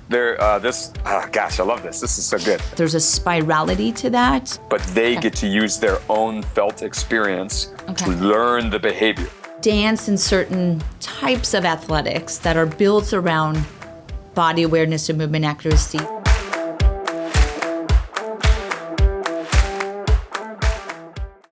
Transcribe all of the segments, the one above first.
Gosh, I love this. This is so good. There's a spirality to that. But they get to use their own felt experience to learn the behavior. Dance and certain types of athletics that are built around body awareness and movement accuracy.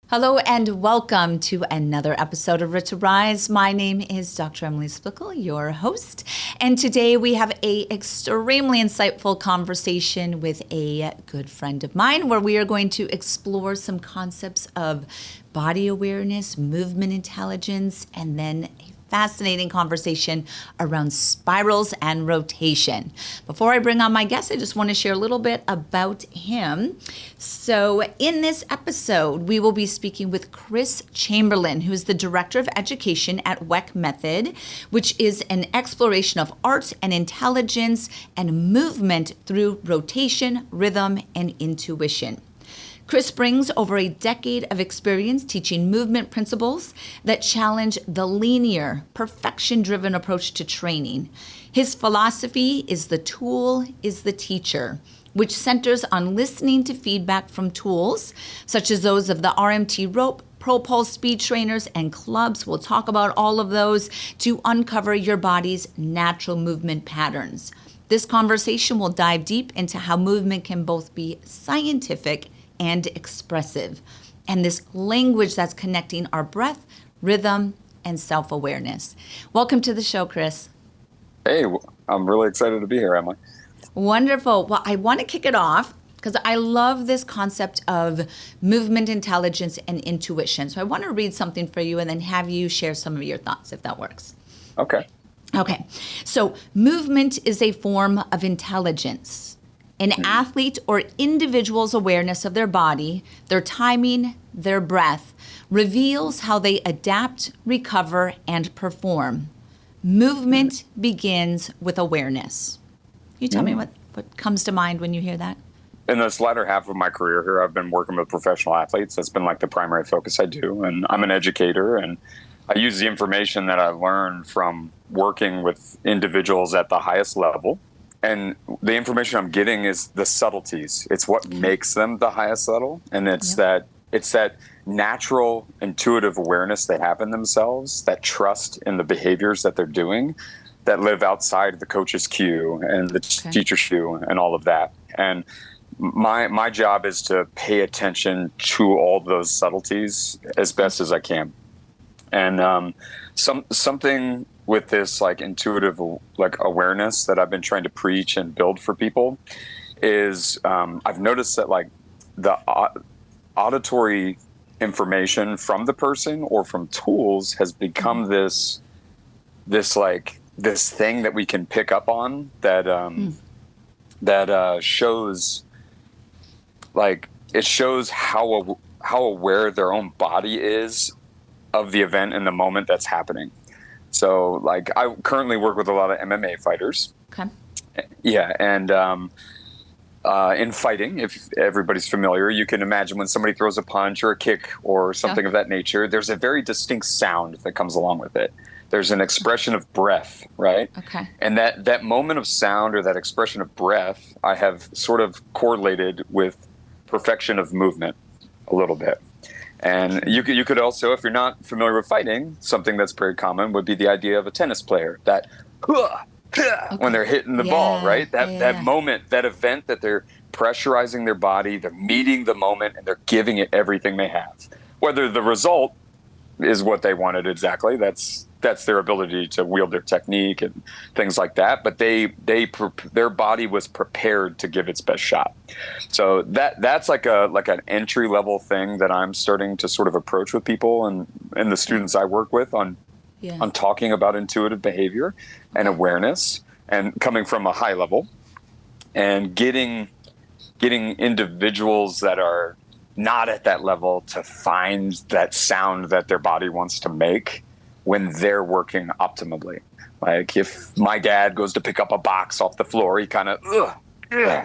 Hello and welcome to another episode of Rich to Rise. My name is Dr. Emily Splichal, your host. And today we have an extremely insightful conversation with a good friend of mine where we are going to explore some concepts of body awareness, movement intelligence, and then a fascinating conversation around spirals and rotation. Before I bring on my guest, I just want to share a little bit about him. So in this episode, we will be speaking with Chris Chamberlin, who is the Director of Education at WeckMethod, which is an exploration of art and intelligence and movement through rotation, rhythm, and intuition. Chris brings over a decade of experience teaching movement principles that challenge the linear, perfection-driven approach to training. His philosophy is the tool is the teacher, which centers on listening to feedback from tools, such as those of the RMT Rope, ProPulse Speed Trainers, and clubs. We'll talk about all of those to uncover your body's natural movement patterns. This conversation will dive deep into how movement can both be scientific and expressive, and this language that's connecting our breath, rhythm, and self-awareness. Welcome to the show, Chris. Hey, I'm really excited to be here, Emily. Wonderful. Well, I want to kick it off because I love this concept of movement intelligence and intuition. So I want to read something for you and then have you share some of your thoughts, if that works. Okay. So movement is a form of intelligence. An athlete or individual's awareness of their body, their timing, their breath, reveals how they adapt, recover, and perform. Movement begins with awareness. Can you tell me what comes to mind when you hear that? In this latter half of my career here, I've been working with professional athletes. That's been like the primary focus I do. And I'm an educator, and I use the information that I learned from working with individuals at the highest level. And the information I'm getting is the subtleties. It's what makes them the highest level. And it's that natural, intuitive awareness they have in themselves, that trust in the behaviors that they're doing that live outside the coach's cue and the teacher's cue and all of that. And my job is to pay attention to all those subtleties as best as I can. And something with this like intuitive like awareness that I've been trying to preach and build for people is I've noticed that like the auditory information from the person or from tools has become this thing that we can pick up on that shows like it shows how aware their own body is of the event in the moment that's happening. So, like, I currently work with a lot of MMA fighters. Okay. Yeah, and in fighting, if everybody's familiar, you can imagine when somebody throws a punch or a kick or something of that nature, there's a very distinct sound that comes along with it. There's an expression of breath, right? Okay. And that moment of sound or that expression of breath, I have sort of correlated with perfection of movement a little bit. And you could also, if you're not familiar with fighting, something that's very common would be the idea of a tennis player that when they're hitting the ball, right? That moment, that event that they're pressurizing their body, they're meeting the moment, and they're giving it everything they have. Whether the result is what they wanted exactly, that's their ability to wield their technique and things like that. But their body was prepared to give its best shot. So that's like an entry level thing that I'm starting to sort of approach with people and the students I work with on talking about intuitive behavior and awareness and coming from a high level and getting individuals that are not at that level to find that sound that their body wants to make when they're working optimally. Like if my dad goes to pick up a box off the floor, he kind of,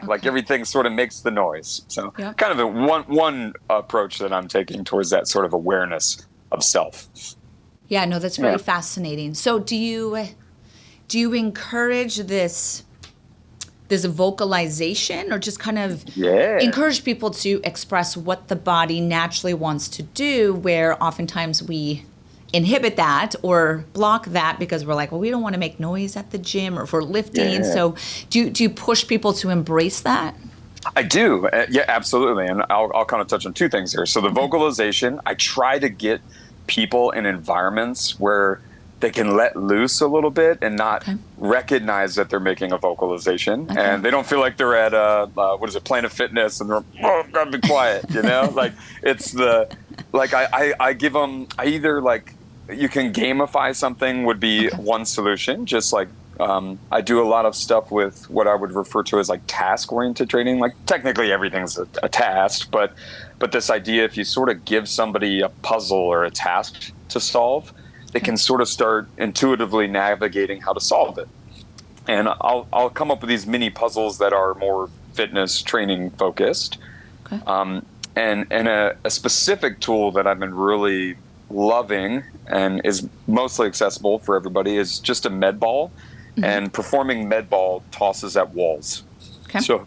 like everything sort of makes the noise. So kind of one approach that I'm taking towards that sort of awareness of self. Yeah, no, that's very fascinating. So do you encourage this this vocalization, or just kind of Yeah. encourage people to express what the body naturally wants to do, where oftentimes we inhibit that or block that because we're like, well, we don't want to make noise at the gym or for lifting. Yeah. So do you push people to embrace that? I do. Yeah, absolutely. And I'll kind of touch on two things here. So the vocalization, I try to get people in environments where they can let loose a little bit and not recognize that they're making a vocalization, and they don't feel like they're at Planet Fitness and they're, oh, gotta be quiet, like it's I give them, you can gamify something would be one solution. Just like, I do a lot of stuff with what I would refer to as like task-oriented training. Like technically everything's a task, but this idea, if you sort of give somebody a puzzle or a task to solve, they can sort of start intuitively navigating how to solve it. And I'll come up with these mini puzzles that are more fitness training focused. Okay. And a specific tool that I've been really loving and is mostly accessible for everybody is just a med ball, and performing med ball tosses at walls. Okay. So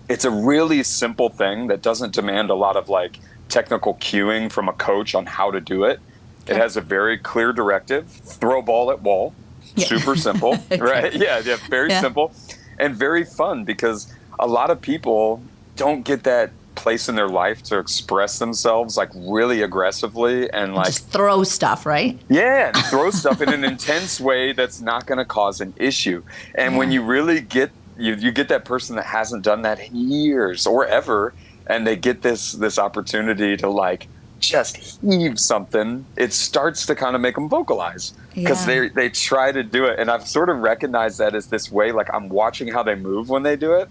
it's a really simple thing that doesn't demand a lot of like technical cueing from a coach on how to do it. It has a very clear directive: throw ball at wall. Yeah. Super simple, right? Yeah, very simple and very fun, because a lot of people don't get that place in their life to express themselves like really aggressively and like just throw stuff, right? Yeah, and throw stuff in an intense way that's not going to cause an issue. And when you really get you get that person that hasn't done that in years or ever, and they get this opportunity to like just heave something, it starts to kind of make them vocalize, because they try to do it. And I've sort of recognized that as this way, like I'm watching how they move when they do it,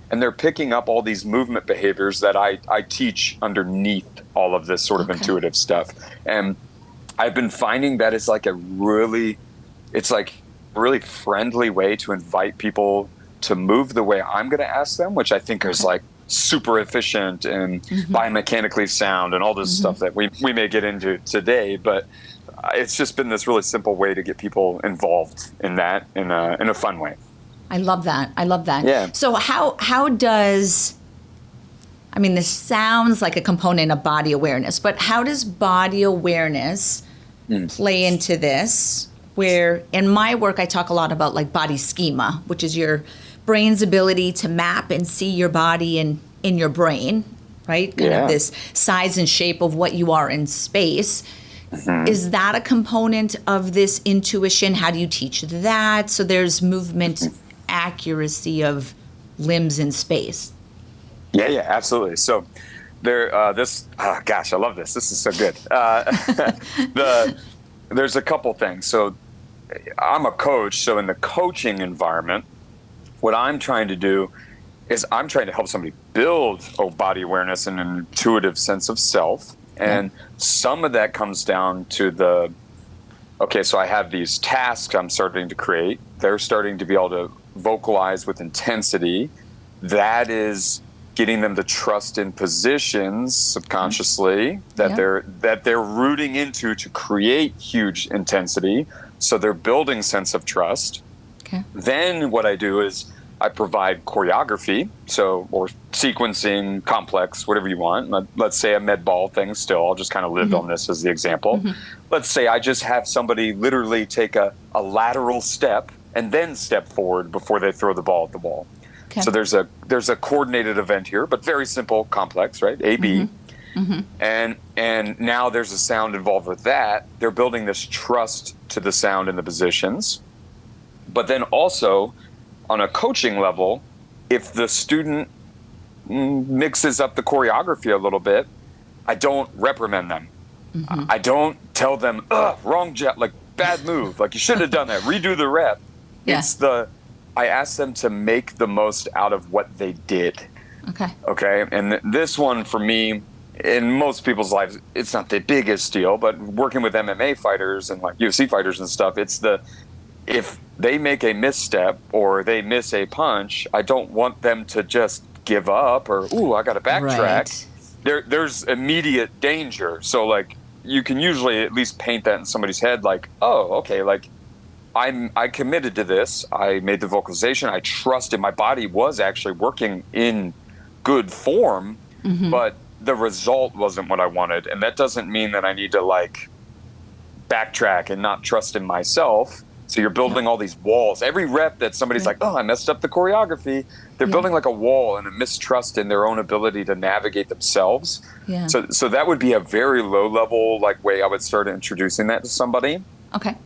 and they're picking up all these movement behaviors that I teach underneath all of this sort of intuitive stuff. And I've been finding that it's like a really friendly way to invite people to move the way I'm going to ask them, which I think is like super efficient and biomechanically sound and all this stuff that we may get into today. But it's just been this really simple way to get people involved in that in a fun way. I love that. Yeah. So how does, I mean, this sounds like a component of body awareness, but how does body awareness play into this? Where in my work, I talk a lot about like body schema, which is your brain's ability to map and see your body in your brain, right? Kind of this size and shape of what you are in space. Is that a component of this intuition? How do you teach that? So there's movement accuracy of limbs in space. Yeah, absolutely. So there, I love this. This is so good. There's a couple things. So I'm a coach. So in the coaching environment, what I'm trying to do is I'm trying to help somebody build body awareness and an intuitive sense of self. And some of that comes down to so I have these tasks I'm starting to create. They're starting to be able to vocalize with intensity. That is getting them to trust in positions subconsciously that they're rooting into to create huge intensity. So they're building sense of trust. Okay. Then what I do is I provide choreography, or sequencing, complex, whatever you want. Let's say a med ball thing still. I'll just kind of live on this as the example. Let's say I just have somebody literally take a lateral step and then step forward before they throw the ball at the wall. Okay. So there's a coordinated event here, but very simple, complex, right? A, B. And now there's a sound involved with that. They're building this trust to the sound and the positions. But then also, on a coaching level, if the student mixes up the choreography a little bit, I don't reprimand them. I don't tell them, wrong jet, like bad move, like you shouldn't have done that, redo the rep. I ask them to make the most out of what they did. Okay. And this one for me, in most people's lives, it's not the biggest deal, but working with MMA fighters and like UFC fighters and stuff, if they make a misstep or they miss a punch, I don't want them to just give up or, I got to backtrack. Right. There's immediate danger. So like you can usually at least paint that in somebody's head like, oh, okay, like I committed to this. I made the vocalization. I trusted my body was actually working in good form, but the result wasn't what I wanted. And that doesn't mean that I need to like backtrack and not trust in myself. So you're building all these walls. Every rep that somebody's like, oh, I messed up the choreography, they're building like a wall and a mistrust in their own ability to navigate themselves. Yeah. So that would be a very low level like way I would start introducing that to somebody. Okay.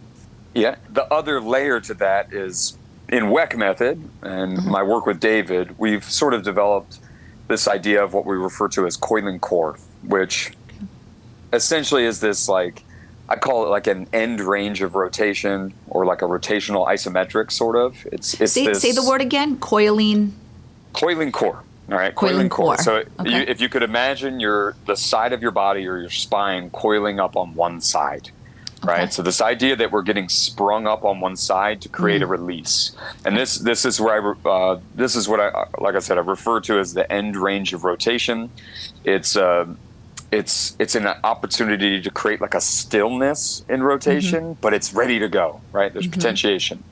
Yeah. The other layer to that is in WeckMethod and my work with David, we've sort of developed this idea of what we refer to as coiling core, which essentially is this like, I call it like an end range of rotation or like a rotational isometric sort of. It's say the word again, coiling core. All right, coiling core. So if you could imagine the side of your body or your spine coiling up on one side, right? So this idea that we're getting sprung up on one side to create a release, and this is where this is what I like I said I refer to as the end range of rotation. It's an opportunity to create like a stillness in rotation, but it's ready to go, right? There's potentiation.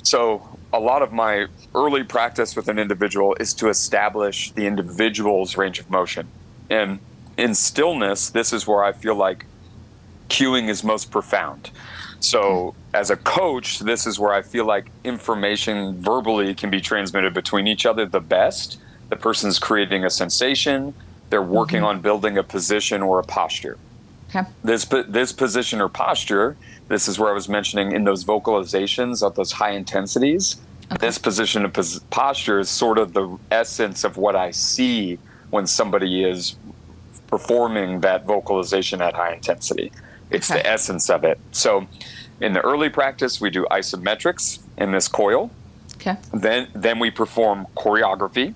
So a lot of my early practice with an individual is to establish the individual's range of motion. And in stillness, this is where I feel like cueing is most profound. So as a coach, this is where I feel like information verbally can be transmitted between each other the best. The person's creating a sensation. They're working on building a position or a posture. Okay. This position or posture, this is where I was mentioning in those vocalizations of those high intensities. This position of posture is sort of the essence of what I see when somebody is performing that vocalization at high intensity. It's the essence of it. So in the early practice, we do isometrics in this coil. Okay. Then we perform choreography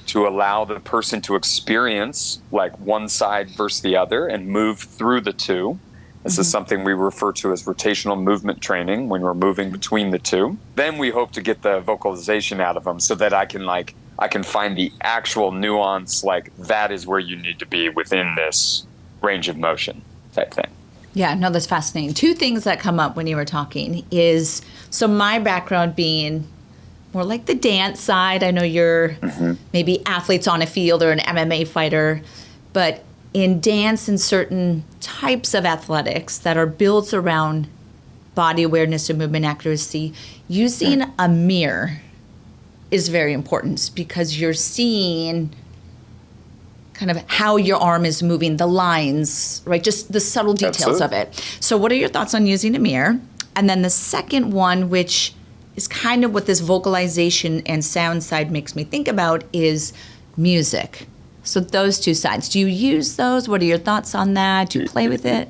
to allow the person to experience like one side versus the other and move through the two. This is something we refer to as rotational movement training when we're moving between the two. Then we hope to get the vocalization out of them so that I can find the actual nuance, like that is where you need to be within this range of motion type thing. Yeah, no, that's fascinating. Two things that come up when you were talking is, so my background being more like the dance side. I know you're maybe athletes on a field or an MMA fighter, but in dance and certain types of athletics that are built around body awareness and movement accuracy, using a mirror is very important because you're seeing kind of how your arm is moving, the lines, right? Just the subtle details of it. So what are your thoughts on using a mirror? And then the second one, which is kind of what this vocalization and sound side makes me think about, is music. So those two sides. Do you use those? What are your thoughts on that? Do you play with it?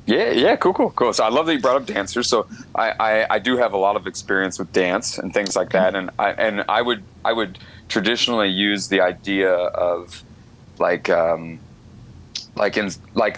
Yeah, cool. So I love that you brought up dancers. So I do have a lot of experience with dance and things like that. And I would traditionally use the idea of like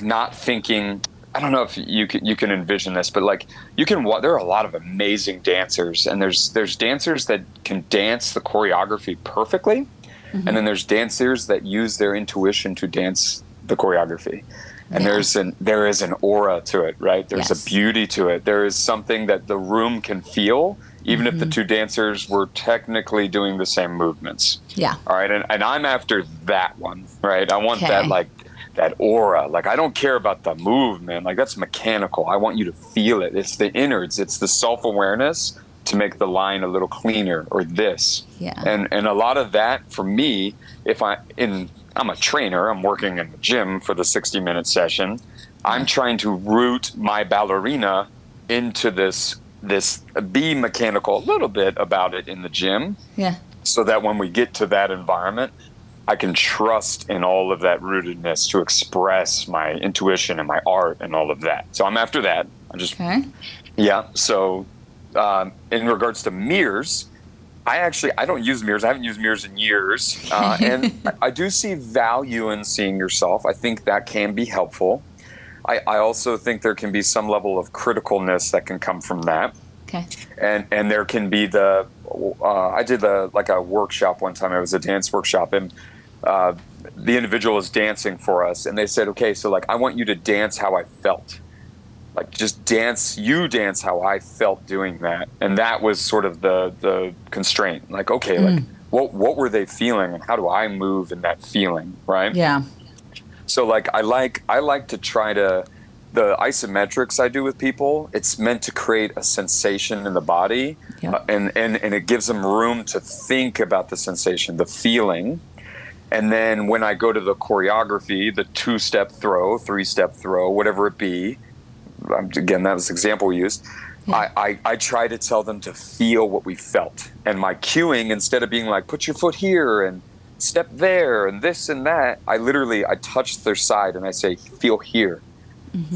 not thinking. I don't know if you can envision this, but like there are a lot of amazing dancers, and there's dancers that can dance the choreography perfectly, and then there's dancers that use their intuition to dance the choreography. And there is an aura to it, right? There's a beauty to it. There is something that the room can feel, even if the two dancers were technically doing the same movements. Yeah. All right. And I'm after that one, right? I want that that aura. Like, I don't care about the movement. Like, that's mechanical. I want you to feel it. It's the innards. It's the self-awareness to make the line a little cleaner, or this. Yeah. And a lot of that for me, I'm a trainer, I'm working in the gym for the 60-minute session. I'm trying to root my ballerina into this be mechanical a little bit about it in the gym. Yeah. So that when we get to that environment, I can trust in all of that rootedness to express my intuition and my art and all of that. So I'm after that. Yeah. So in regards to mirrors, I don't use mirrors. I haven't used mirrors in years. And I do see value in seeing yourself. I think that can be helpful. I also think there can be some level of criticalness that can come from that. Okay. And there can be I did a workshop one time. It was a dance workshop, and the individual was dancing for us, and they said, okay, so like, I want you to dance how I felt. like just dance how I felt doing that. And that was sort of the constraint. Like, okay, like what were they feeling and how do I move in that feeling, right? Yeah. So like I like to try to, the isometrics I do with people, it's meant to create a sensation in the body. Yep. And it gives them room to think about the sensation, the feeling. And then when I go to the choreography, the 2-step throw, 3-step throw, whatever it be, again, that was the example we used. Yeah. I try to tell them to feel what we felt. And my cueing, instead of being like, put your foot here and step there and this and that, I touch their side and I say, feel here,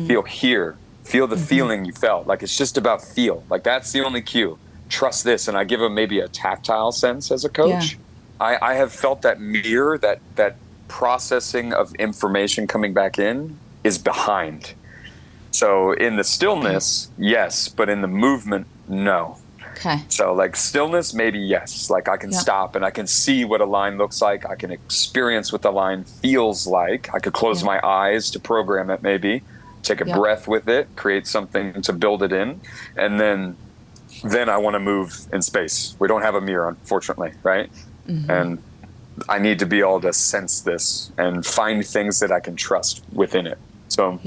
feel here, feel the feeling you felt. Like, it's just about feel. Like, that's the only cue. Trust this. And I give them maybe a tactile sense as a coach. Yeah. I have felt that mirror, that processing of information coming back in is behind. So in the stillness, yes, but in the movement, no. Okay. So like stillness, maybe yes. Like I can stop and I can see what a line looks like. I can experience what the line feels like. I could close my eyes to program it maybe, take a breath with it, create something to build it in. And then I want to move in space. We don't have a mirror, unfortunately, right? And I need to be able to sense this and find things that I can trust within it. So,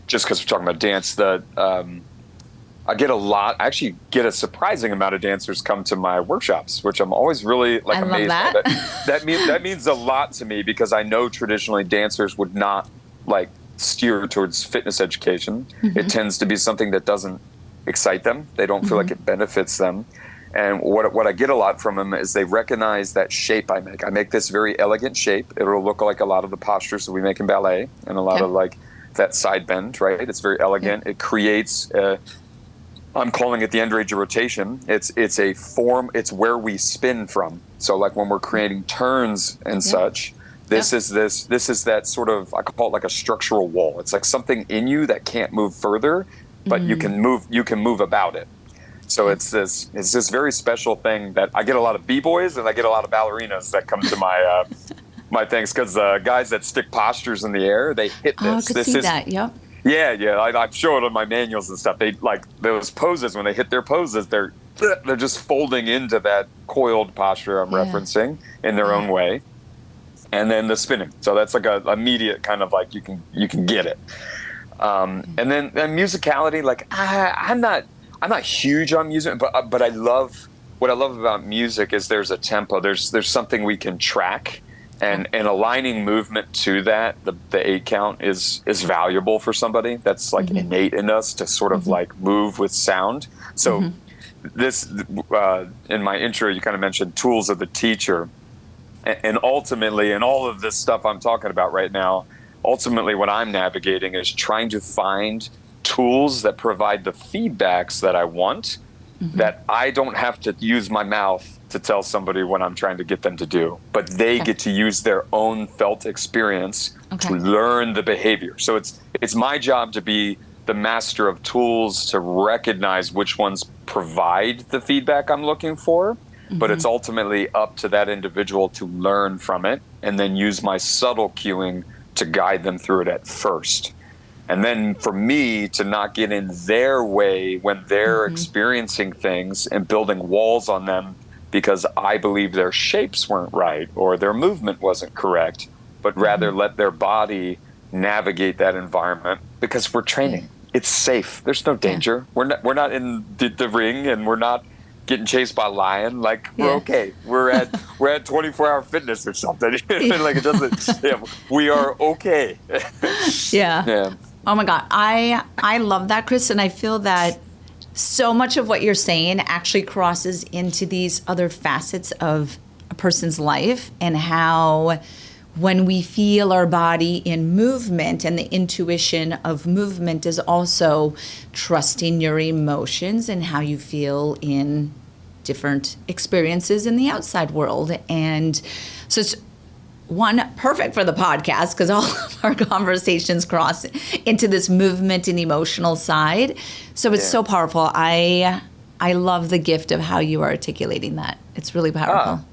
just because we're talking about dance, I actually get a surprising amount of dancers come to my workshops, which I'm always really amazed by. That means a lot to me, because I know traditionally dancers would not steer towards fitness education. It tends to be something that doesn't excite them. They don't feel like it benefits them. And what I get a lot from them is they recognize that shape I make. I make this very elegant shape. It'll look like a lot of the postures that we make in ballet and a lot of that side bend, right? It's very elegant. It creates, I'm calling it the end range of rotation. It's a form, it's where we spin from. So like when we're creating turns and such, this is that sort of, I call it like a structural wall. It's like something in you that can't move further, but you can move about it. So it's this very special thing that I get a lot of b-boys and I get a lot of ballerinas that come to my my things, because guys that stick postures in the air, they hit this. Oh, I could see that. Yep. Yeah. I show it on my manuals and stuff. They like those poses, when they hit their poses, they're just folding into that coiled posture I'm referencing in their own way, and then the spinning. So that's like a immediate kind of like you can get it. And then musicality, like I'm not huge on music, but I love, what I love about music is there's a tempo. There's something we can track, and aligning movement to that. The 8 count is valuable for somebody that's like innate in us to sort of like move with sound. So this in my intro, you kind of mentioned tools of the teacher, and ultimately, in all of this stuff I'm talking about right now, ultimately what I'm navigating is trying to find tools that provide the feedbacks that I want, that I don't have to use my mouth to tell somebody what I'm trying to get them to do, but they get to use their own felt experience to learn the behavior. So it's my job to be the master of tools to recognize which ones provide the feedback I'm looking for, but it's ultimately up to that individual to learn from it and then use my subtle cueing to guide them through it at first. And then for me to not get in their way when they're experiencing things and building walls on them because I believe their shapes weren't right or their movement wasn't correct, but rather let their body navigate that environment, because we're training. It's safe. There's no danger. We're not in the ring, and we're not getting chased by a lion. Like, we're okay. We're at 24-hour fitness or something. Like, it doesn't. We are okay. Yeah. Oh my God. I love that, Chris. And I feel that so much of what you're saying actually crosses into these other facets of a person's life, and how when we feel our body in movement, and the intuition of movement is also trusting your emotions and how you feel in different experiences in the outside world. And so it's perfect for the podcast, because all of our conversations cross into this movement and emotional side. So it's so powerful. I love the gift of how you are articulating that. It's really powerful.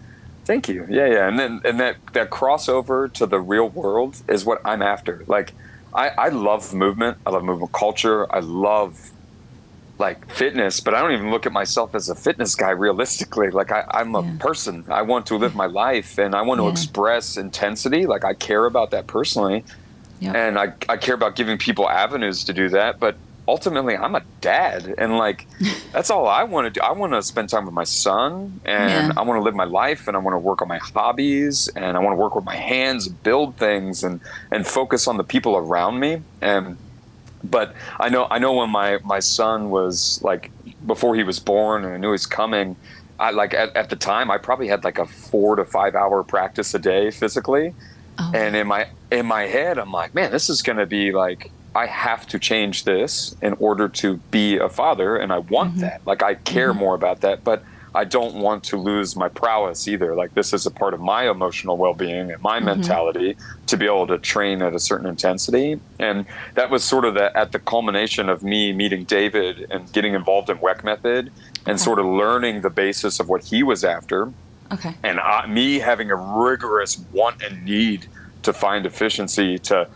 Thank you. Yeah. And that crossover to the real world is what I'm after. Like, I love movement. I love movement culture. I love like fitness, but I don't even look at myself as a fitness guy realistically. Like I'm a Yeah. person. I want to live my life and I want to Yeah. express intensity. Like I care about that personally. Yep. And I care about giving people avenues to do that. But ultimately I'm a dad and like, that's all I want to do. I want to spend time with my son and Yeah. I want to live my life and I want to work on my hobbies and I want to work with my hands, build things and focus on the people around me. But I know when my son was like, before he was born and I knew he was coming, I like at the time I probably had like a 4 to 5 hour practice a day physically. Oh, And in my head, I'm like, man, this is going to be like, I have to change this in order to be a father. And I want that. Like, I care more about that, but I don't want to lose my prowess either. Like, this is a part of my emotional well-being and my mentality to be able to train at a certain intensity. And that was sort of at the culmination of me meeting David and getting involved in WeckMethod and sort of learning the basis of what he was after. okay. And me having a rigorous want and need to find efficiency to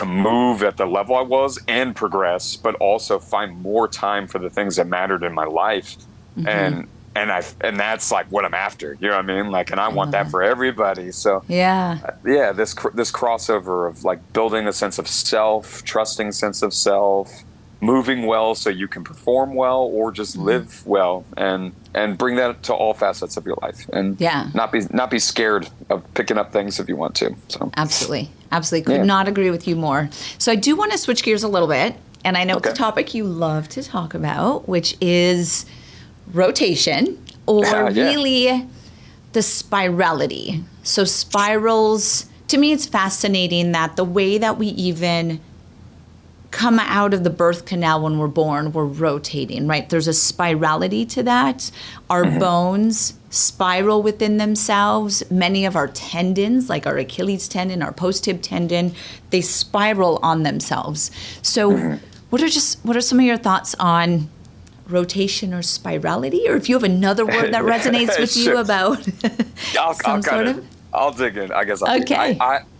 move at the level I was and progress, but also find more time for the things that mattered in my life. And that's like what I'm after. You know what I mean? Like, and I want that for everybody. So Yeah. this crossover of like building a sense of self, trusting sense of self, moving well so you can perform well or just live well and bring that to all facets of your life and not be scared of picking up things if you want to. So Absolutely. Could not agree with you more. So I do want to switch gears a little bit. And I know it's a topic you love to talk about, which is rotation or really the spirality. So spirals, to me, it's fascinating that the way that we even come out of the birth canal when we're born, we're rotating, right? There's a spirality to that. Our bones spiral within themselves. Many of our tendons, like our Achilles tendon, our post-tib tendon, they spiral on themselves. So what are some of your thoughts on rotation or spirality? Or if you have another word that resonates with you about I'll dig in. I guess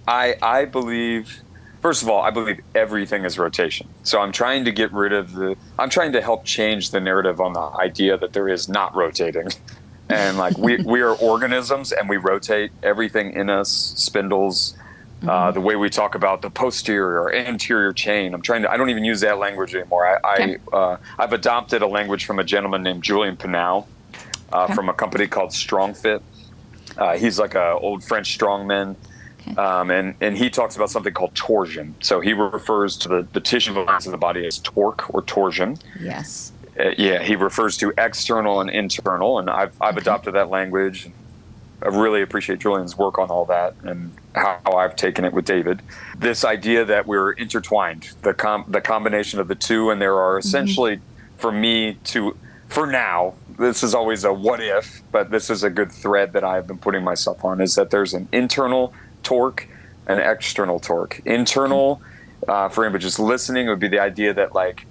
I believe, first of all, I believe everything is rotation. So I'm trying to I'm trying to help change the narrative on the idea that there is not rotating. And like we are organisms and we rotate. Everything in us spindles. The way we talk about the posterior or anterior chain. I don't even use that language anymore. I've adopted a language from a gentleman named Julian Pinal from a company called StrongFit. He's like an old French strongman. And he talks about something called torsion. So he refers to the tissue lines of the body as torque or torsion. Yes. He refers to external and internal, and I've adopted that language. I really appreciate Julian's work on all that and how I've taken it with David. This idea that we're intertwined, the combination of the two, and there are essentially, for now, this is always a what if, but this is a good thread that I've been putting myself on, is that there's an internal torque and external torque. Internal, for anybody just listening, would be the idea that like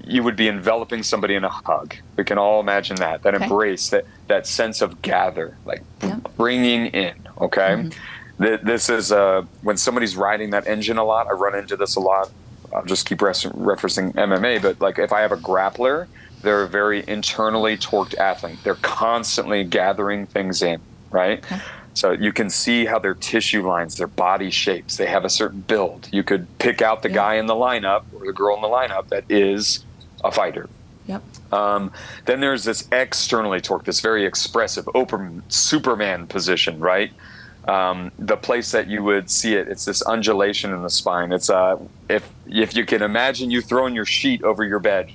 you would be enveloping somebody in a hug. We can all imagine that embrace, that sense of gather, like bringing in, okay? This is when somebody's riding that engine a lot, I run into this a lot. I'll just keep referencing MMA, but like if I have a grappler, they're a very internally torqued athlete. They're constantly gathering things in, right? Okay. So you can see how their tissue lines, their body shapes, they have a certain build. You could pick out the guy in the lineup or the girl in the lineup that is a fighter. Yep. Then there's this externally torqued, this very expressive, open Superman position, right? The place that you would see it's this undulation in the spine. It's if you can imagine you throwing your sheet over your bed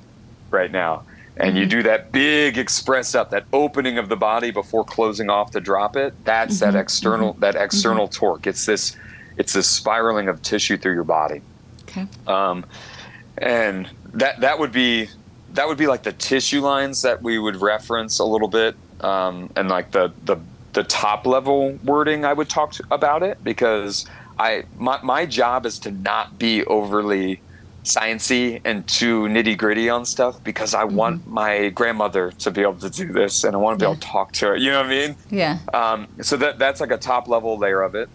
right now, and you do that big express up, that opening of the body before closing off to drop it. That's that external torque. It's this spiraling of tissue through your body. Okay. And that would be like the tissue lines that we would reference a little bit, and like the top level wording I would talk about it, because my job is to not be overly sciencey and too nitty gritty on stuff, because I want my grandmother to be able to do this, and I want to be able to talk to her. You know what I mean? Yeah. So that's like a top level layer of it.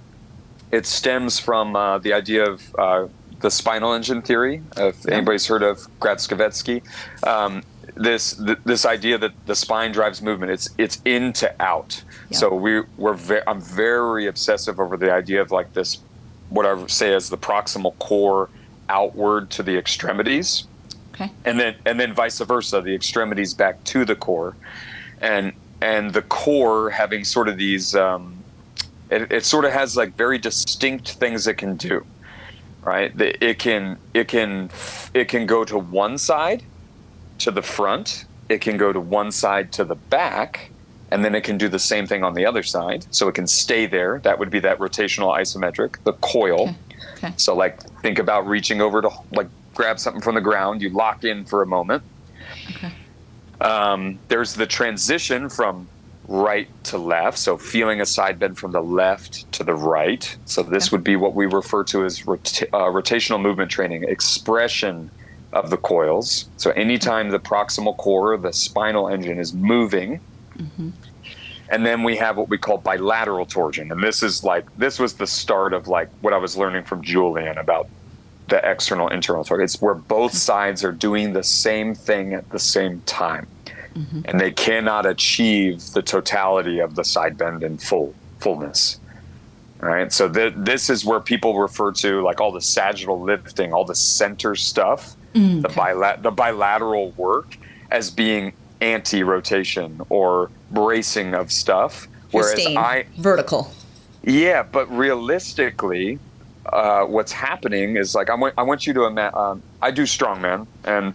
It stems from the idea of the spinal engine theory. If anybody's heard of Gradzkowski, this idea that the spine drives movement. It's in to out. Yeah. So I'm very obsessive over the idea of like this, what I would say is the proximal core outward to the extremities. Okay. And then vice versa, the extremities back to the core, and the core having sort of these. It sort of has like very distinct things it can do, right? It can go to one side, to the front. It can go to one side to the back, and then it can do the same thing on the other side. So it can stay there. That would be that rotational isometric, the coil. Okay. So like think about reaching over to like grab something from the ground. You lock in for a moment. Okay. There's the transition from right to left, so feeling a side bend from the left to the right. So this would be what we refer to as rotational movement training, expression of the coils. So anytime the proximal core, the spinal engine, is moving, and then we have what we call bilateral torsion. And this was the start of like what I was learning from Julian about the external internal torsion. It's where both sides are doing the same thing at the same time. And they cannot achieve the totality of the side bend in fullness. All right. So this is where people refer to like all the sagittal lifting, all the center stuff, the bilateral work as being anti-rotation or bracing of stuff. Whereas vertical. Yeah, but realistically, what's happening is like I want you to imagine. I do strongman, and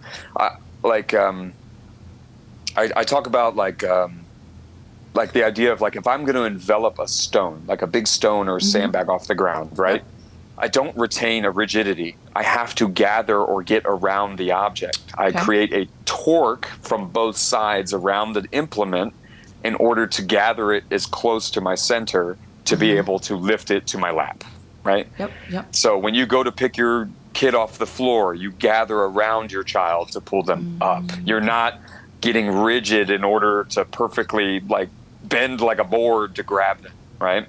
I talk about like the idea of like if I'm going to envelop a stone, like a big stone or a sandbag off the ground, right? Yep. I don't retain a rigidity. I have to gather or get around the object. I create a torque from both sides around the implement in order to gather it as close to my center to be able to lift it to my lap, right? Yep. So when you go to pick your kid off the floor, you gather around your child to pull them up. You're not getting rigid in order to perfectly like bend like a board to grab them, right?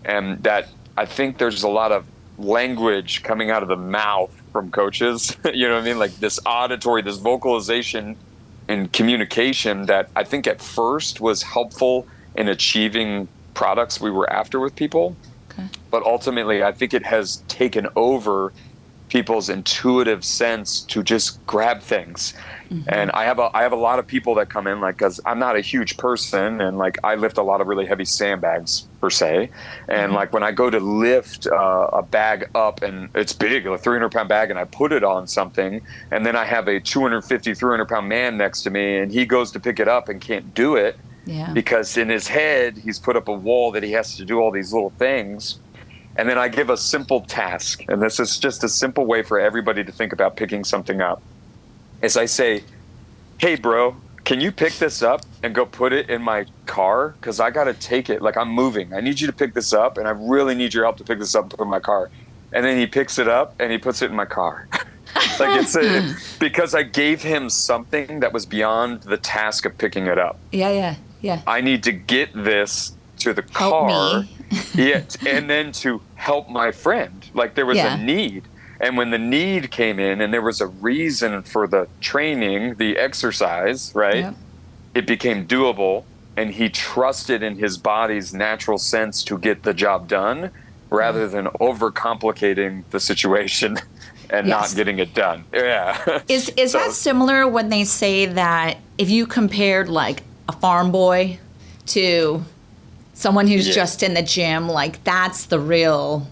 And that I think there's a lot of language coming out of the mouth from coaches, you know what I mean? Like this auditory, this vocalization and communication that I think at first was helpful in achieving products we were after with people. Okay. But ultimately, I think it has taken over people's intuitive sense to just grab things. And I have a lot of people that come in, like, because I'm not a huge person, and like I lift a lot of really heavy sandbags per se, and like when I go to lift a bag up and it's big, a 300-pound bag, and I put it on something, and then I have a 250, 300-pound man next to me, and he goes to pick it up and can't do it because in his head he's put up a wall that he has to do all these little things. And then I give a simple task, and this is just a simple way for everybody to think about picking something up. Is I say, hey, bro, can you pick this up and go put it in my car? Because I got to take it. Like, I'm moving. I need you to pick this up, and I really need your help to pick this up and put it in my car. And then he picks it up, and he puts it in my car. Like because I gave him something that was beyond the task of picking it up. Yeah. I need to get this to the help car. Me. And then to help my friend. Like, there was a need. And when the need came in and there was a reason for the training, the exercise, right? Yep. It became doable, and he trusted in his body's natural sense to get the job done rather than overcomplicating the situation and not getting it done. Yeah. Is that similar when they say that if you compared like a farm boy to someone who's just in the gym, like that's the real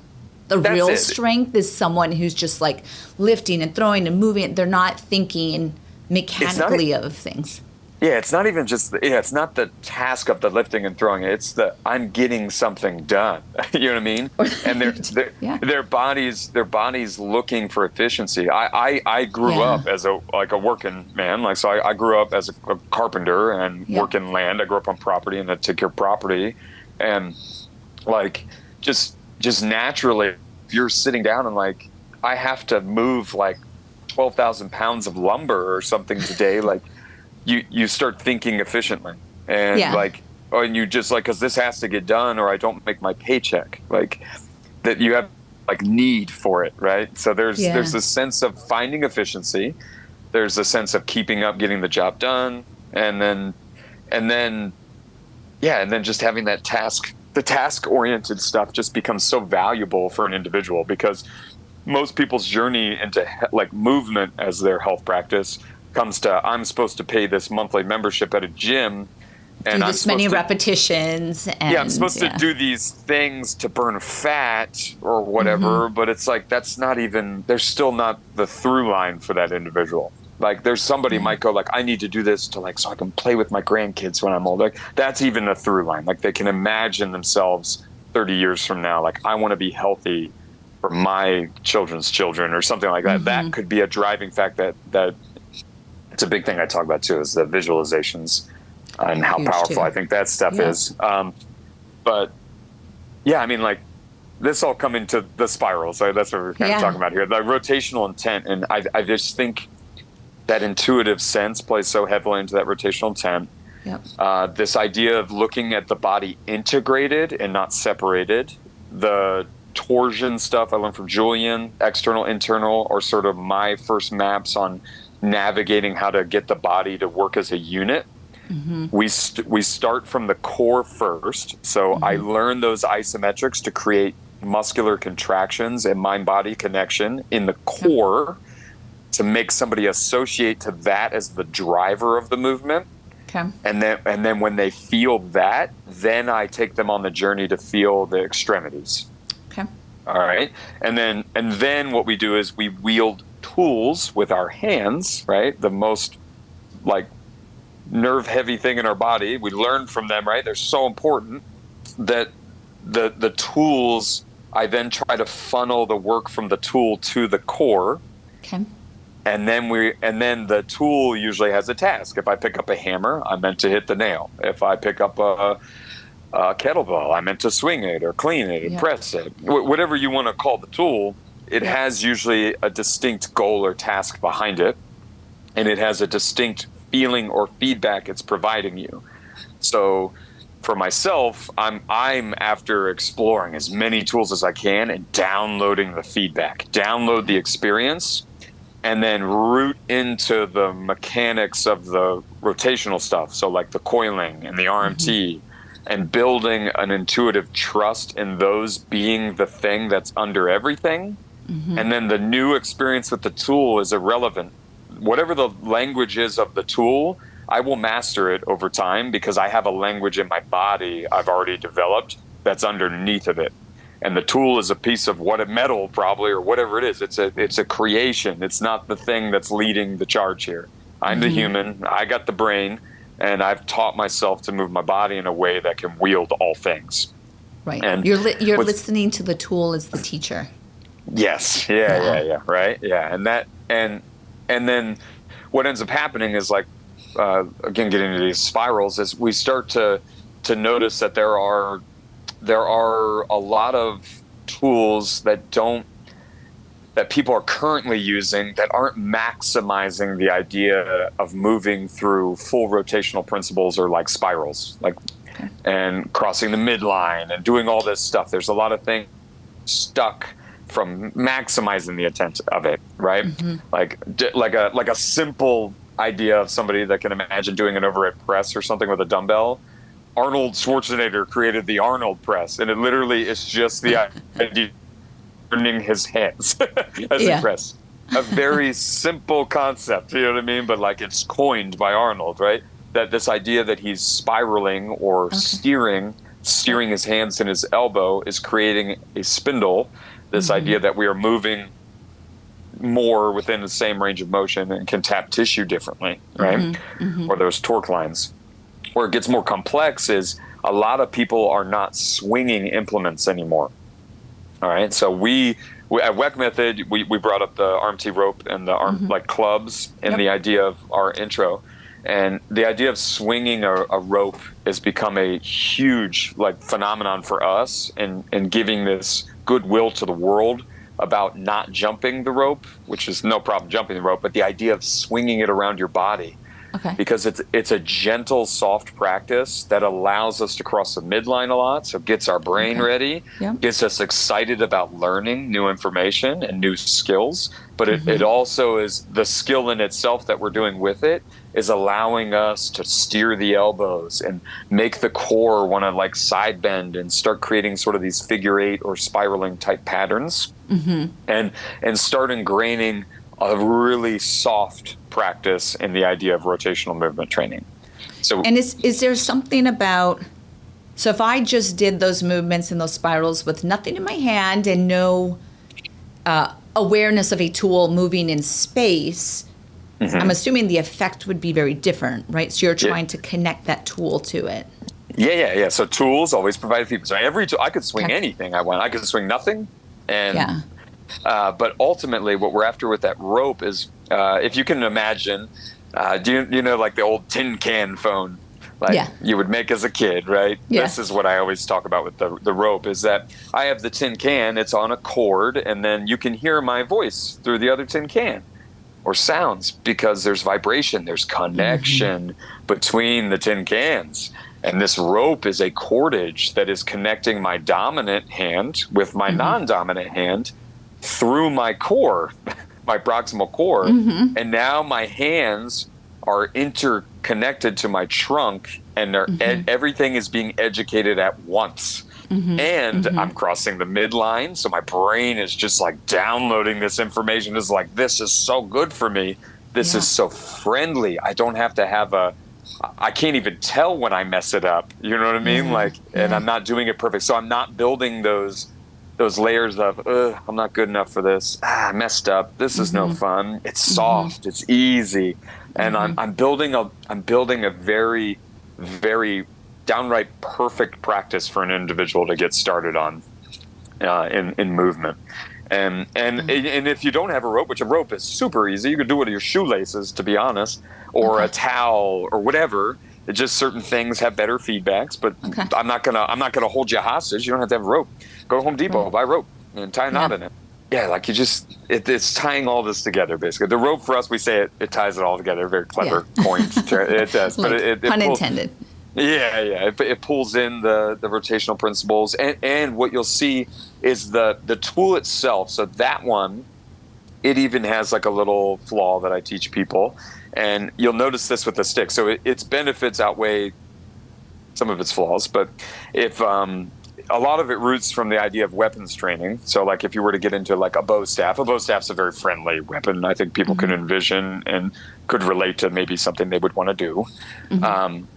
strength is someone who's just like lifting and throwing and moving. They're not thinking mechanically of things. Yeah, it's not even just it's not the task of the lifting and throwing. It's the I'm getting something done. You know what I mean? And their bodies looking for efficiency. I grew up as a working man. Like, so I grew up as a carpenter and working land. I grew up on property and I took care of property, and like just naturally, if you're sitting down and like I have to move like 12,000 pounds of lumber or something today, like. You start thinking efficiently, and and you just like, because this has to get done or I don't make my paycheck. Like, that you have like need for it, right? So there's Yeah. a sense of finding efficiency. There's a sense of keeping up, getting the job done, and then just having that the task oriented stuff just becomes so valuable for an individual, because most people's journey into like movement as their health practice comes to, I'm supposed to pay this monthly membership at a gym, and do this many repetitions, and I'm supposed to do these things to burn fat or whatever, but it's like, that's not even, there's still not the through line for that individual. Like there's somebody might go like, I need to do this to like, so I can play with my grandkids when I'm old. Like that's even a through line. Like they can imagine themselves 30 years from now, like I want to be healthy for my children's children or something like that. That could be a driving fact that it's a big thing I talk about too, is the visualizations and how powerful I think that stuff is. But yeah, I mean, like this all come into the spiral. So that's what we're kind of talking about here. The rotational intent. And I just think that intuitive sense plays so heavily into that rotational intent. Yep. This idea of looking at the body integrated and not separated. The torsion stuff I learned from Julian, external, internal, are sort of my first maps on navigating how to get the body to work as a unit. We start from the core first. So I learn those isometrics to create muscular contractions and mind-body connection in the core to make somebody associate to that as the driver of the movement. Okay. And then when they feel that, then I take them on the journey to feel the extremities. Okay. All right. And then what we do is we wield tools with our hands, right? The most like nerve heavy thing in our body. We learn from them, right? They're so important that the tools, I then try to funnel the work from the tool to the core. Okay. And then the tool usually has a task. If I pick up a hammer, I'm meant to hit the nail. If I pick up a kettlebell, I'm meant to swing it or clean it and press it. Whatever you want to call the tool, it has usually a distinct goal or task behind it, and it has a distinct feeling or feedback it's providing you. So for myself, I'm after exploring as many tools as I can and downloading the feedback, download the experience, and then root into the mechanics of the rotational stuff. So like the coiling and the RMT, and building an intuitive trust in those being the thing that's under everything. And then the new experience with the tool is irrelevant. Whatever the language is of the tool, I will master it over time because I have a language in my body I've already developed that's underneath of it. And the tool is a piece of metal probably, or whatever it is. It's a creation. It's not the thing that's leading the charge here. I'm the human. I got the brain, and I've taught myself to move my body in a way that can wield all things. Right. And you're listening to the tool as the teacher. Yes. Yeah. Right. Yeah. And then what ends up happening is like, again, getting into these spirals, is we start to notice that there are a lot of tools that people are currently using that aren't maximizing the idea of moving through full rotational principles, or like spirals, like, and crossing the midline and doing all this stuff. There's a lot of things stuck from maximizing the intent of it, right? Like a simple idea of somebody that can imagine doing an overhead press or something with a dumbbell. Arnold Schwarzenegger created the Arnold press, and it literally is just the idea of turning his hands as he press. A very simple concept, you know what I mean? But like, it's coined by Arnold, right? That this idea that he's spiraling or steering his hands and his elbow is creating a spindle. This idea that we are moving more within the same range of motion and can tap tissue differently, right? Or those torque lines. Where it gets more complex is a lot of people are not swinging implements anymore. All right. So we at WeckMethod, we brought up the RMT rope and the arm like clubs and the idea of our intro. And the idea of swinging a rope has become a huge like phenomenon for us, and giving this goodwill to the world about not jumping the rope, which is no problem jumping the rope, but the idea of swinging it around your body Okay. because it's a gentle, soft practice that allows us to cross the midline a lot. So it gets our brain ready, Yeah. gets us excited about learning new information and new skills. But it also is the skill in itself that we're doing with it is allowing us to steer the elbows and make the core want to like side bend and start creating sort of these figure eight or spiraling type patterns, and start ingraining a really soft practice in the idea of rotational movement training. So, And is there something about, so if I just did those movements and those spirals with nothing in my hand and no awareness of a tool moving in space, I'm assuming the effect would be very different, right? So you're trying to connect that tool to it. Yeah. So tools always provide feedback. So every tool, I could swing anything I want. I could swing nothing, and but ultimately, what we're after with that rope is, if you can imagine, do you know like the old tin can phone, like you would make as a kid, right? Yeah. This is what I always talk about with the rope is that I have the tin can, it's on a cord, and then you can hear my voice through the other tin can or sounds because there's vibration, there's connection between the tin cans. And this rope is a cordage that is connecting my dominant hand with my non-dominant hand through my core, my proximal core. And now my hands are interconnected to my trunk, and everything is being educated at once. And I'm crossing the midline, so my brain is just like downloading this information. It's like, this is so good for me. This is so friendly. I don't have to have I can't even tell when I mess it up. You know what I mean? And I'm not doing it perfect. So I'm not building those layers of, I'm not good enough for this. I messed up. This is no fun. It's soft. It's easy. And I'm building a very, very downright perfect practice for an individual to get started on in movement. And if you don't have a rope, which a rope is super easy, you can do it with your shoelaces, to be honest, or a towel or whatever. It's just certain things have better feedbacks, but I'm not gonna hold you hostage. You don't have to have a rope. Go to Home Depot, buy a rope, and tie a knot in it. Yeah, like it's tying all this together, basically. The rope for us, we say it ties it all together. Very clever coined. It does, but it pun pulls, intended. Yeah. It pulls in the rotational principles, and what you'll see is the tool itself. So that one, it even has like a little flaw that I teach people, and you'll notice this with the stick. So its benefits outweigh some of its flaws, but if a lot of it roots from the idea of weapons training. So like if you were to get into like a bow staff's a very friendly weapon. I think people can envision and could relate to maybe something they would want to do.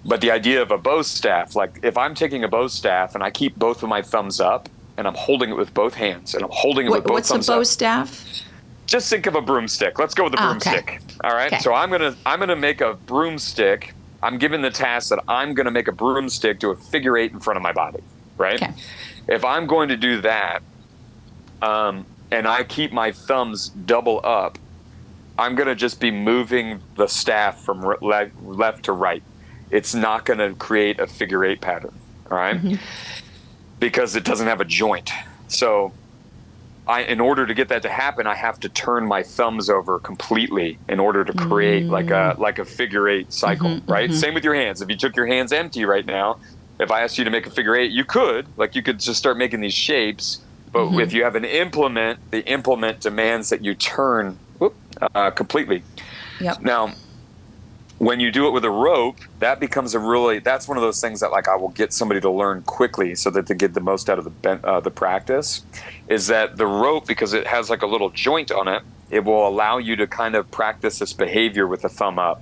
But the idea of a bow staff, like if I'm taking a bow staff and I keep both of my thumbs up and I'm holding it with both hands and I'm holding it with both thumbs up. What's a bow staff? Just think of a broomstick. Let's go with a broomstick. All right. Okay. So I'm gonna make a broomstick. I'm given the task that I'm gonna make a broomstick do a figure eight in front of my body. Right? Okay. If I'm going to do that, and I keep my thumbs double up, I'm going to just be moving the staff from left to right. It's not going to create a figure eight pattern, all right? Because it doesn't have a joint. So in order to get that to happen, I have to turn my thumbs over completely in order to create like a figure eight cycle, right? Same with your hands. If you took your hands empty right now, if I asked you to make a figure eight, you could just start making these shapes. But if you have an implement, the implement demands that you turn completely. Yep. Now, when you do it with a rope, that becomes that's one of those things that like I will get somebody to learn quickly so that they get the most out of the practice, is that the rope, because it has like a little joint on it, it will allow you to kind of practice this behavior with the thumb up.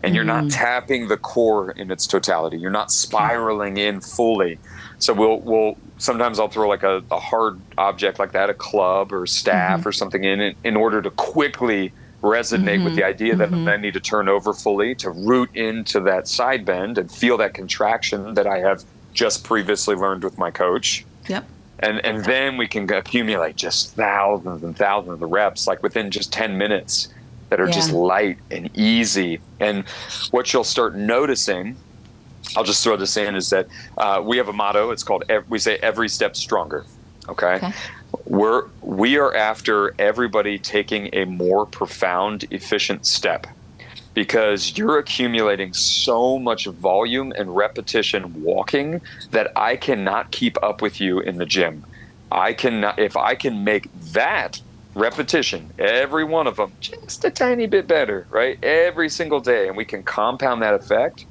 And you're not tapping the core in its totality. You're not spiraling in fully. So we'll sometimes I'll throw like a hard object like that, a club or a staff or something in order to quickly resonate with the idea that I need to turn over fully to root into that side bend and feel that contraction that I have just previously learned with my coach. Yep. And then we can accumulate just thousands and thousands of reps, like within just 10 minutes. That are just light and easy. And what you'll start noticing, I'll just throw this in, is that we have a motto. It's called, we say every step stronger. Okay. We are after everybody taking a more profound, efficient step. because you're accumulating so much volume and repetition walking that I cannot keep up with you in the gym. I cannot, if I can make that repetition, every one of them, just a tiny bit better, right? Every single day, and we can compound that effect,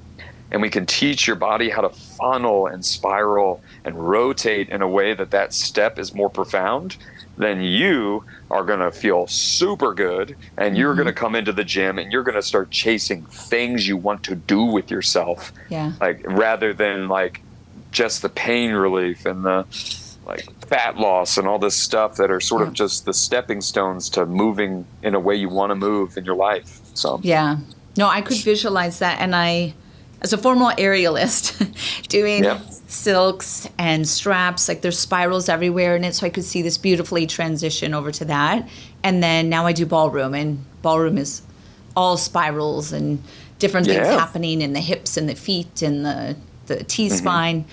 and we can teach your body how to funnel and spiral and rotate in a way that that step is more profound, then you are going to feel super good, and you're going to come into the gym and you're going to start chasing things you want to do with yourself. Yeah. Like, rather than like just the pain relief and the like fat loss and all this stuff that are sort of just the stepping stones to moving in a way you want to move in your life. So yeah, no, I could visualize that. And I, as a former aerialist, doing silks and straps, like there's spirals everywhere in it. So I could see this beautifully transition over to that. And then now I do ballroom, and ballroom is all spirals and different things happening in the hips and the feet and the T-spine.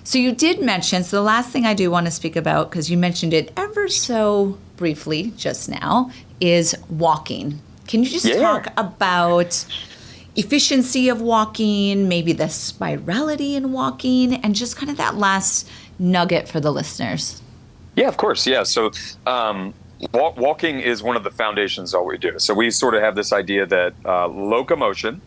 So you did mention, so the last thing I do want to speak about, because you mentioned it ever so briefly just now, is walking. Can you just talk about efficiency of walking, maybe the spirality in walking, and just kind of that last nugget for the listeners? Yeah, of course. Yeah. So walking is one of the foundations of what we do. So we sort of have this idea that locomotion,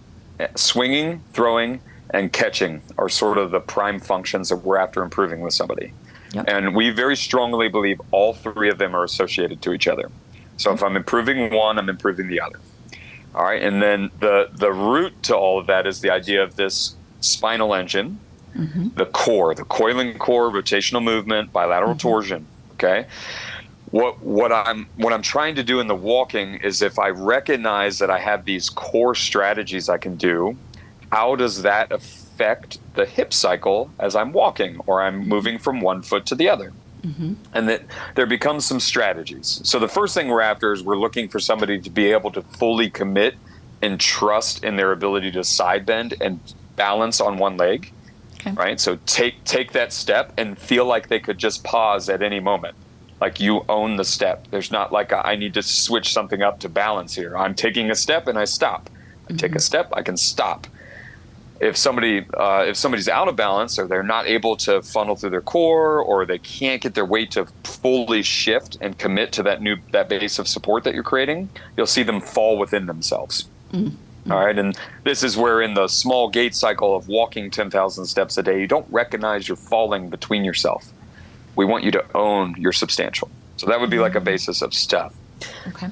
swinging, throwing, and catching are sort of the prime functions that we're after improving with somebody. Yep. And we very strongly believe all three of them are associated to each other. So if I'm improving one, I'm improving the other. All right. And then the root to all of that is the idea of this spinal engine, the core, the coiling core, rotational movement, bilateral torsion. Okay. What I'm trying to do in the walking is, if I recognize that I have these core strategies I can do, how does that affect the hip cycle as I'm walking or I'm moving from one foot to the other? And that there becomes some strategies. So the first thing we're after is we're looking for somebody to be able to fully commit and trust in their ability to side bend and balance on one leg, right? So take that step and feel like they could just pause at any moment. Like you own the step. There's not like I need to switch something up to balance here. I'm taking a step and I stop. I take a step, I can stop. If somebody's out of balance, or they're not able to funnel through their core, or they can't get their weight to fully shift and commit to that base of support that you're creating, you'll see them fall within themselves. All right. And this is where, in the small gait cycle of walking 10,000 steps a day, you don't recognize you're falling between yourself. We want you to own your substantial. So that would be like a basis of stuff. Okay.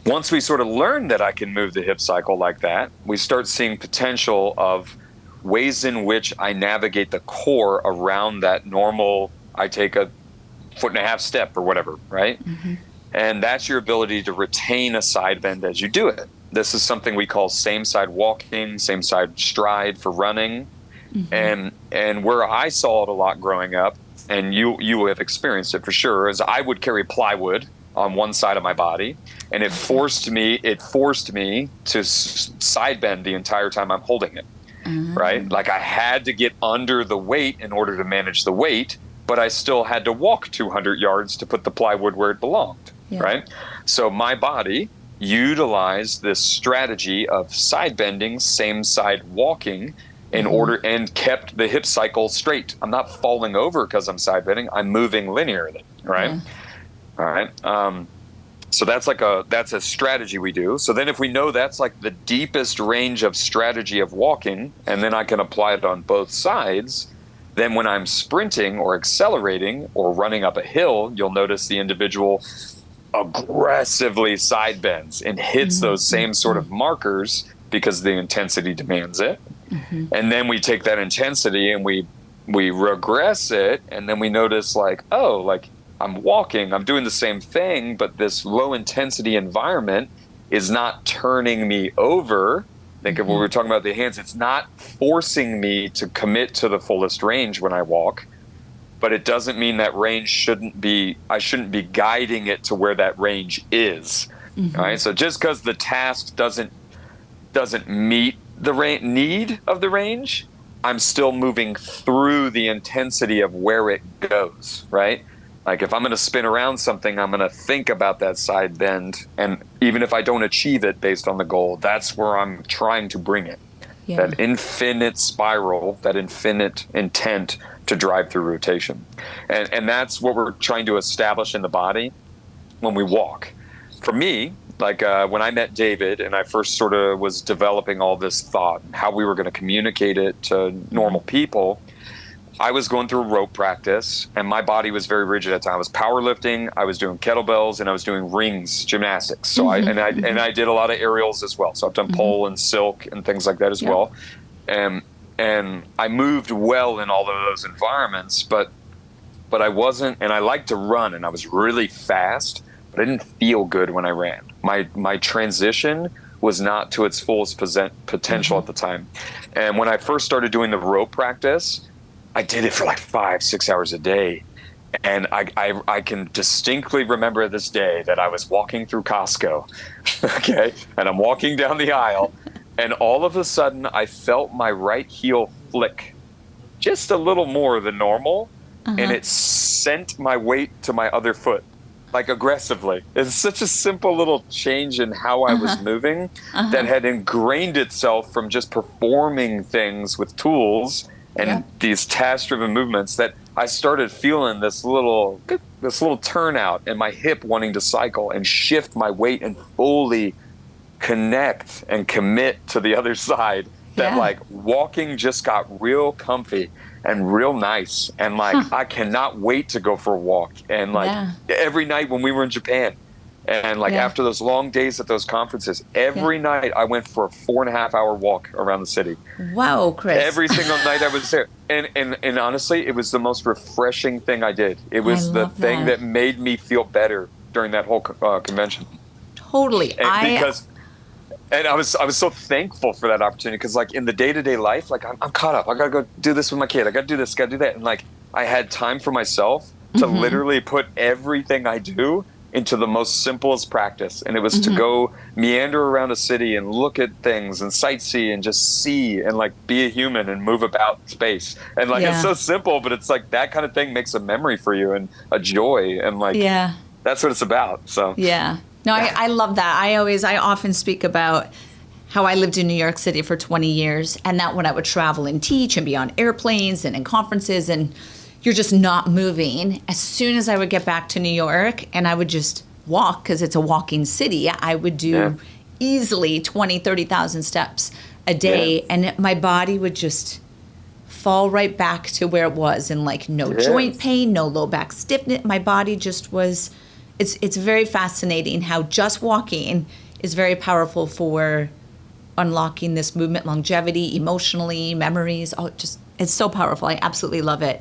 Once we sort of learn that I can move the hip cycle like that, we start seeing potential of ways in which I navigate the core around that normal, I take a 1.5 step or whatever, right? And that's your ability to retain a side bend as you do it. This is something we call same side walking, same side stride for running. And where I saw it a lot growing up, and you have experienced it for sure, is I would carry plywood on one side of my body, and it forced me to side bend the entire time I'm holding it, right? Like I had to get under the weight in order to manage the weight, but I still had to walk 200 yards to put the plywood where it belonged, right? So my body utilized this strategy of side bending, same side walking, in order, and kept the hip cycle straight. I'm not falling over because I'm side bending. I'm moving linearly, right? All right. So that's a strategy we do. So then if we know that's like the deepest range of strategy of walking, and then I can apply it on both sides, then when I'm sprinting or accelerating or running up a hill, you'll notice the individual aggressively side bends and hits those same sort of markers because the intensity demands it. And then we take that intensity and we regress it, and then we notice like, oh, like I'm walking, I'm doing the same thing, but this low intensity environment is not turning me over. Think of what we were talking about the hands. It's not forcing me to commit to the fullest range when I walk, but it doesn't mean that range I shouldn't be guiding it to where that range is. All right. So just because the task doesn't meet the need of the range, I'm still moving through the intensity of where it goes, right? Like if I'm going to spin around something, I'm going to think about that side bend. And even if I don't achieve it based on the goal, that's where I'm trying to bring it. Yeah. That infinite spiral, that infinite intent to drive through rotation. And that's what we're trying to establish in the body when we walk. For me, like when I met David and I first sort of was developing all this thought, how we were going to communicate it to normal people, I was going through rope practice and my body was very rigid at the time. I was powerlifting, I was doing kettlebells, and I was doing rings gymnastics. So I did a lot of aerials as well. So I've done pole and silk and things like that as well. And I moved well in all of those environments, but I wasn't, and I liked to run and I was really fast, but I didn't feel good when I ran. My transition was not to its fullest potential at the time. And when I first started doing the rope practice, I did it for like 5-6 hours a day. And I can distinctly remember this day that I was walking through Costco, okay? And I'm walking down the aisle, and all of a sudden I felt my right heel flick just a little more than normal, and it sent my weight to my other foot, like aggressively. It's such a simple little change in how I was moving that had ingrained itself from just performing things with tools and these task-driven movements, that I started feeling this little turnout in my hip wanting to cycle and shift my weight and fully connect and commit to the other side. That like walking just got real comfy and real nice. And like, I cannot wait to go for a walk. And like every night when we were in Japan, and like after those long days at those conferences, every night I went for a 4.5-hour walk around the city. Wow, Chris. Every single night I was there. And honestly, it was the most refreshing thing I did. It was the thing that made me feel better during that whole convention. Totally. And I was so thankful for that opportunity, because like in the day-to-day life, like I'm caught up. I got to go do this with my kid. I got to do this, got to do that. And like I had time for myself to literally put everything I do into the most simplest practice. And it was to go meander around a city and look at things and sightsee and just see and like be a human and move about space. And like it's so simple, but it's like that kind of thing makes a memory for you and a joy. And like that's what it's about. So no, I love that. I often speak about how I lived in New York City for 20 years, and that when I would travel and teach and be on airplanes and in conferences, and you're just not moving. As soon as I would get back to New York and I would just walk, because it's a walking city, I would do easily 20, 30,000 steps a day, and my body would just fall right back to where it was, and like no joint pain, no low back stiffness. My body just was, it's very fascinating how just walking is very powerful for unlocking this movement longevity, emotionally, memories, it's so powerful. I absolutely love it.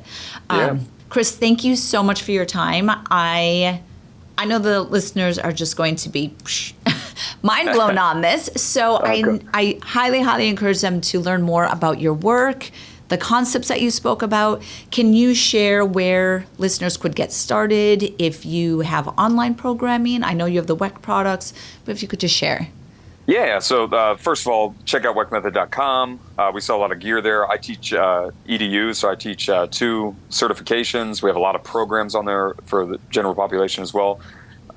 Chris, thank you so much for your time. I know the listeners are just going to be mind blown on this. So I highly, highly encourage them to learn more about your work, the concepts that you spoke about. Can you share where listeners could get started if you have online programming? I know you have the WEC products, but if you could just share. Yeah, so first of all, check out WeckMethod.com. We sell a lot of gear there. I teach EDU, so I teach 2 certifications. We have a lot of programs on there for the general population as well.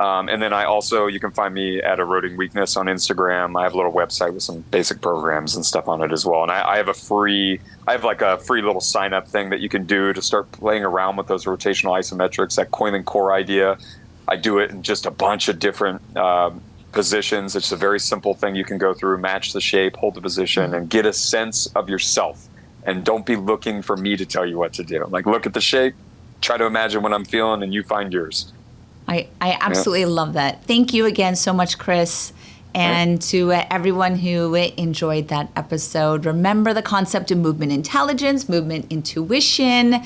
And then you can find me at Eroding Weakness on Instagram. I have a little website with some basic programs and stuff on it as well. And I have a free little sign up thing that you can do to start playing around with those rotational isometrics, that coil and core idea. I do it in just a bunch of different positions. It's a very simple thing you can go through, match the shape, hold the position, and get a sense of yourself. And don't be looking for me to tell you what to do. Like, look at the shape, try to imagine what I'm feeling, and you find yours. I absolutely love that. Thank you again so much, Chris. And to everyone who enjoyed that episode, remember the concept of movement intelligence, movement intuition,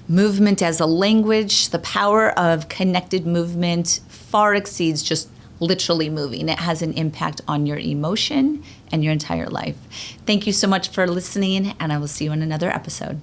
movement as a language. The power of connected movement far exceeds just literally moving. It has an impact on your emotion and your entire life. Thank you so much for listening, and I will see you in another episode.